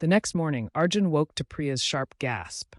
The next morning, Arjun woke to Priya's sharp gasp.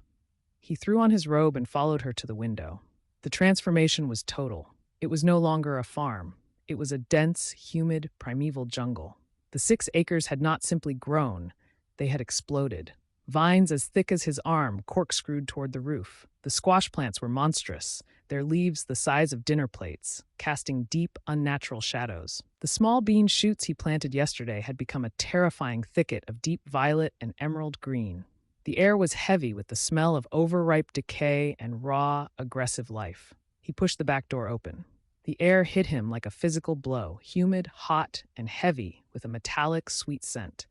He threw on his robe and followed her to the window. The transformation was total. It was no longer a farm. It was a dense, humid, primeval jungle. The 6 acres had not simply grown, they had exploded. Vines as thick as his arm corkscrewed toward the roof. The squash plants were monstrous, their leaves the size of dinner plates, casting deep, unnatural shadows. The small bean shoots he planted yesterday had become a terrifying thicket of deep violet and emerald green. The air was heavy with the smell of overripe decay and raw, aggressive life. He pushed the back door open. The air hit him like a physical blow, humid, hot, and heavy with a metallic, sweet scent.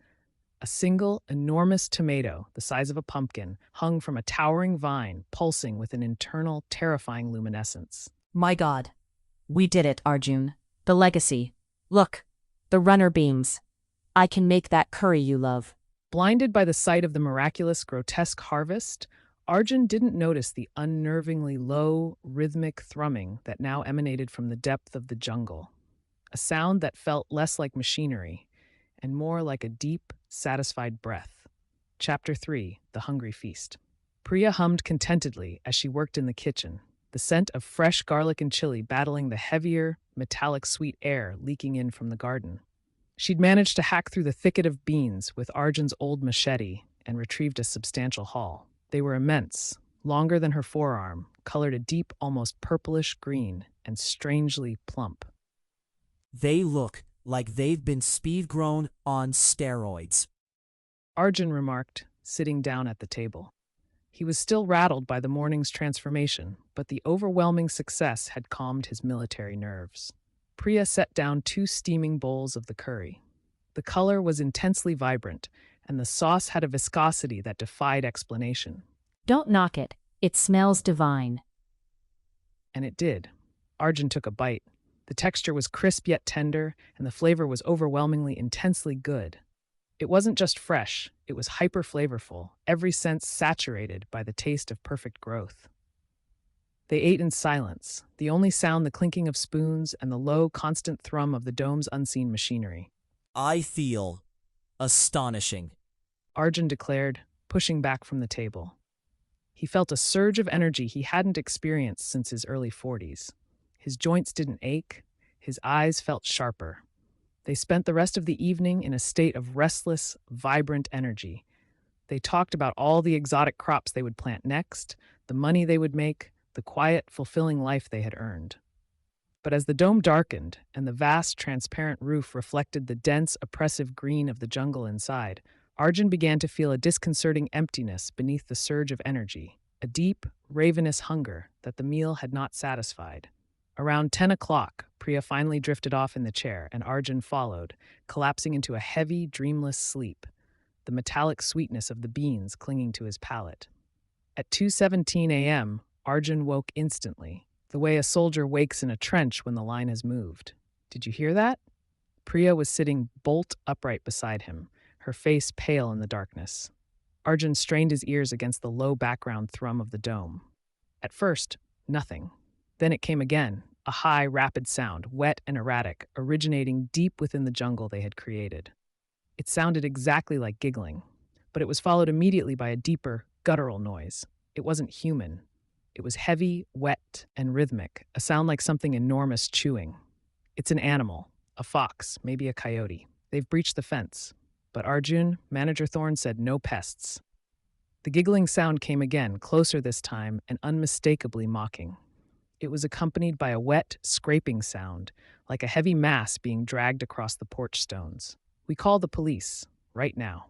A single, enormous tomato, the size of a pumpkin, hung from a towering vine, pulsing with an internal, terrifying luminescence. My God. We did it, Arjun. The legacy. Look, the runner beams. I can make that curry you love. Blinded by the sight of the miraculous, grotesque harvest, Arjun didn't notice the unnervingly low, rhythmic thrumming that now emanated from the depth of the jungle. A sound that felt less like machinery and more like a deep, satisfied breath. Chapter 3: The Hungry Feast. Priya hummed contentedly as she worked in the kitchen, the scent of fresh garlic and chili battling the heavier, metallic sweet air leaking in from the garden. She'd managed to hack through the thicket of beans with Arjun's old machete and retrieved a substantial haul. They were immense, longer than her forearm, colored a deep, almost purplish green, and strangely plump. They look like they've been speed-grown on steroids. Arjun remarked, sitting down at the table. He was still rattled by the morning's transformation, but the overwhelming success had calmed his military nerves. Priya set down 2 steaming bowls of the curry. The color was intensely vibrant, and the sauce had a viscosity that defied explanation. Don't knock it. It smells divine. And it did. Arjun took a bite. The texture was crisp yet tender, and the flavor was overwhelmingly intensely good. It wasn't just fresh, it was hyper-flavorful, every sense saturated by the taste of perfect growth. They ate in silence, the only sound the clinking of spoons and the low, constant thrum of the dome's unseen machinery. I feel astonishing. Arjun declared, pushing back from the table. He felt a surge of energy he hadn't experienced since his early 40s. His joints didn't ache, his eyes felt sharper. They spent the rest of the evening in a state of restless, vibrant energy. They talked about all the exotic crops they would plant next, the money they would make, the quiet, fulfilling life they had earned. But as the dome darkened and the vast, transparent roof reflected the dense, oppressive green of the jungle inside, Arjun began to feel a disconcerting emptiness beneath the surge of energy, a deep, ravenous hunger that the meal had not satisfied. Around 10 o'clock, Priya finally drifted off in the chair, and Arjun followed, collapsing into a heavy, dreamless sleep, the metallic sweetness of the beans clinging to his palate. At 2:17 a.m., Arjun woke instantly, the way a soldier wakes in a trench when the line has moved. Did you hear that? Priya was sitting bolt upright beside him, her face pale in the darkness. Arjun strained his ears against the low background thrum of the dome. At first, nothing. Then it came again, a high, rapid sound, wet and erratic, originating deep within the jungle they had created. It sounded exactly like giggling, but it was followed immediately by a deeper, guttural noise. It wasn't human. It was heavy, wet, and rhythmic, a sound like something enormous chewing. It's an animal, a fox, maybe a coyote. They've breached the fence. But Arjun, Manager Thorne said no pests. The giggling sound came again, closer this time, and unmistakably mocking. It was accompanied by a wet, scraping sound, like a heavy mass being dragged across the porch stones. We call the police, right now.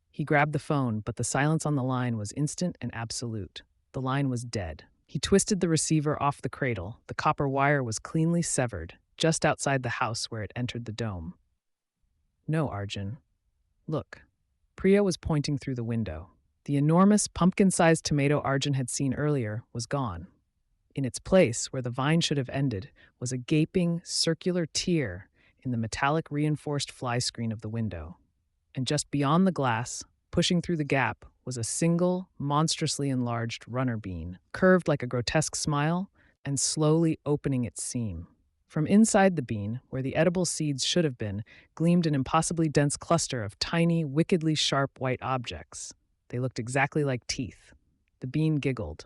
He grabbed the phone, but the silence on the line was instant and absolute. The line was dead. He twisted the receiver off the cradle. The copper wire was cleanly severed, just outside the house where it entered the dome. No, Arjun. Look. Priya was pointing through the window. The enormous, pumpkin-sized tomato Arjun had seen earlier was gone. In its place, where the vine should have ended, was a gaping, circular tear in the metallic reinforced fly screen of the window. And just beyond the glass, pushing through the gap, was a single, monstrously enlarged runner bean, curved like a grotesque smile and slowly opening its seam. From inside the bean, where the edible seeds should have been, gleamed an impossibly dense cluster of tiny, wickedly sharp white objects. They looked exactly like teeth. The bean giggled.